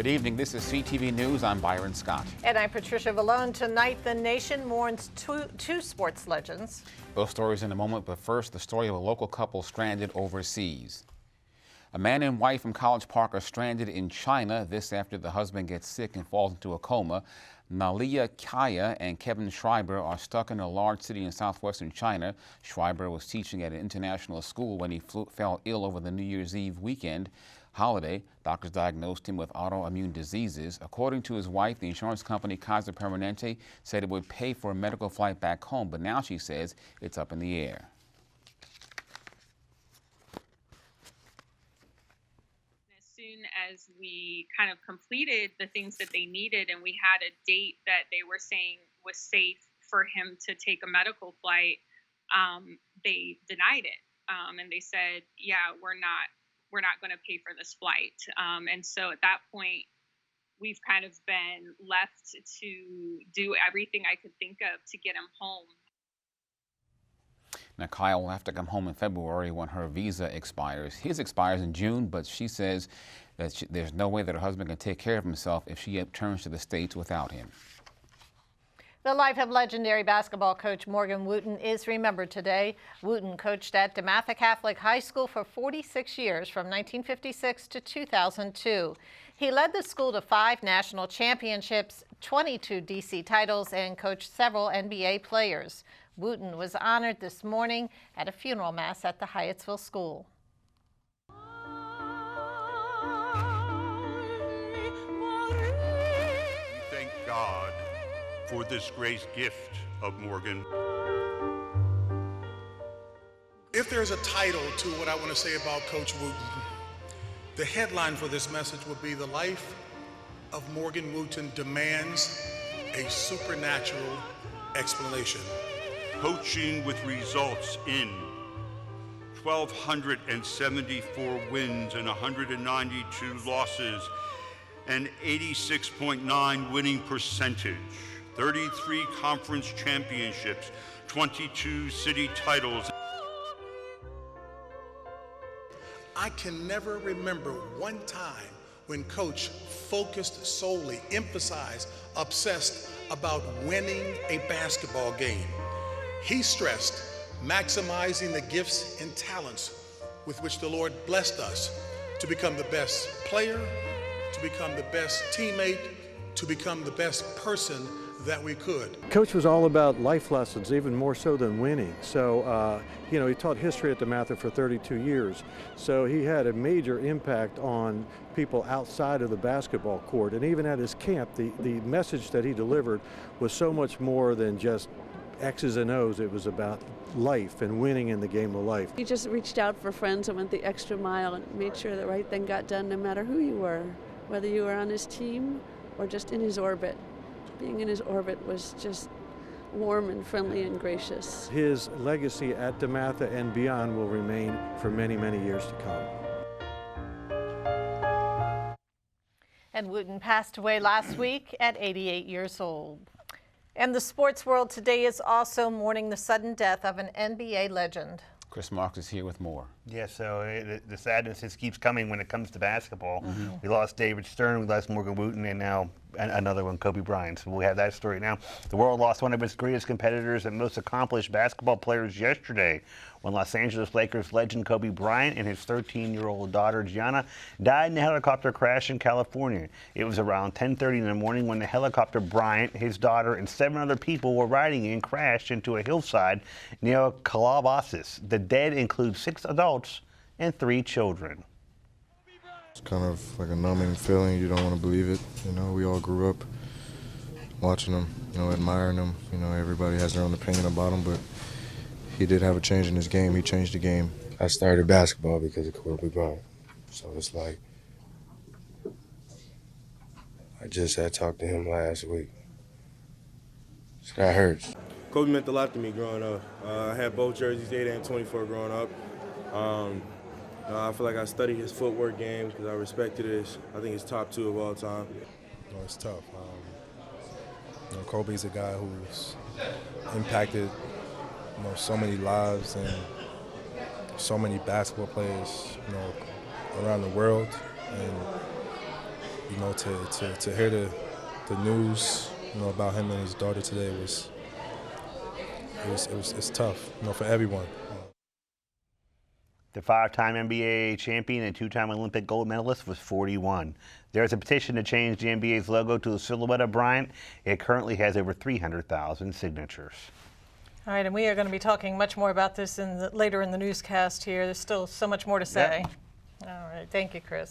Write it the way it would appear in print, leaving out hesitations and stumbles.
Good evening. This is CTV News. I'm Byron Scott. And I'm Patricia Vallone. Tonight, the nation mourns two sports legends. Both stories in a moment, but first, the story of a local couple stranded overseas. A man and wife from College Park are stranded in China. This after the husband gets sick and falls into a coma. Nalia Kaya and Kevin Schreiber are stuck in a large city in southwestern China. Schreiber was teaching at an international school when he fell ill over the New Year's Eve weekend holiday. Doctors diagnosed him with autoimmune diseases. According to his wife, the insurance company Kaiser Permanente said it would pay for a medical flight back home, but now she says it's up in the air. As soon as we kind of completed the things that they needed and we had a date that they were saying was safe for him to take a medical flight, they denied it. And they said, yeah, we're not going to pay for this flight. And so at that point, we've kind of been left to do everything I could think of to get him home. Now, Kyle will have to come home in February when her visa expires. His expires in June, but she says that there's no way that her husband can take care of himself if she returns to the States without him. The life of legendary basketball coach Morgan Wooten is remembered today. Wooten coached at DeMatha Catholic High School for 46 years, from 1956 to 2002. He led the school to 5 national championships, 22 DC titles, and coached several NBA players. Wooten was honored this morning at a funeral mass at the Hyattsville School. We thank God for this great gift of Morgan. If there's a title to what I want to say about Coach Wooten, the headline for this message would be "The Life of Morgan Wooten Demands a Supernatural Explanation." Coaching with results in 1,274 wins and 192 losses, an 86.9 winning percentage, 33 conference championships, 22 city titles. I can never remember one time when Coach focused solely, emphasized, obsessed about winning a basketball game. He stressed maximizing the gifts and talents with which the Lord blessed us to become the best player, to become the best teammate, to become the best person that we could. Coach was all about life lessons, even more so than winning. So, he taught history at DeMatha for 32 years. So he had a major impact on people outside of the basketball court. And even at his camp, the message that he delivered was so much more than just X's and O's. It was about life and winning in the game of life. He just reached out for friends and went the extra mile and made sure the right thing got done no matter who you were, whether you were on his team or just in his orbit. Being in his orbit was just warm and friendly and gracious. His legacy at DeMatha and beyond will remain for many, many years to come. And Wooten passed away last week at 88 years old. And the sports world today is also mourning the sudden death of an NBA legend. Chris Marks is here with more. Yeah, so the sadness just keeps coming when it comes to basketball. We lost David Stern, we lost Morgan Wooten, and now another one, Kobe Bryant. So we have that story now. The world lost one of its greatest competitors and most accomplished basketball players yesterday when Los Angeles Lakers legend Kobe Bryant and his 13-year-old daughter Gianna died in a helicopter crash in California. It was around 10:30 in the morning when the helicopter Bryant, his daughter, and 7 other people were riding in crashed into a hillside near Calabasas. The dead include 6 adults and 3 children. It's kind of like a numbing feeling. You don't want to believe it. We all grew up watching him, admiring him. Everybody has their own opinion about him, but he did have a change in his game. He changed the game. I started basketball because of Kobe Bryant. So it's like, I just had talked to him last week. So that hurts. Kobe meant a lot to me growing up. I had both jerseys, 8 and 24 growing up. I feel like I studied his footwork game because I respected it. I think it's top 2 of all time. It's tough. Kobe's a guy who's impacted so many lives and so many basketball players around the world. And you know, to hear the news, you know, about him and his daughter today it's tough, you know, for everyone. The 5-time NBA champion and 2-time Olympic gold medalist was 41. There's a petition to change the NBA's logo to the silhouette of Bryant. It currently has over 300,000 signatures. All right, and we are going to be talking much more about this later in the newscast here. There's still so much more to say. Yep. All right, thank you, Chris.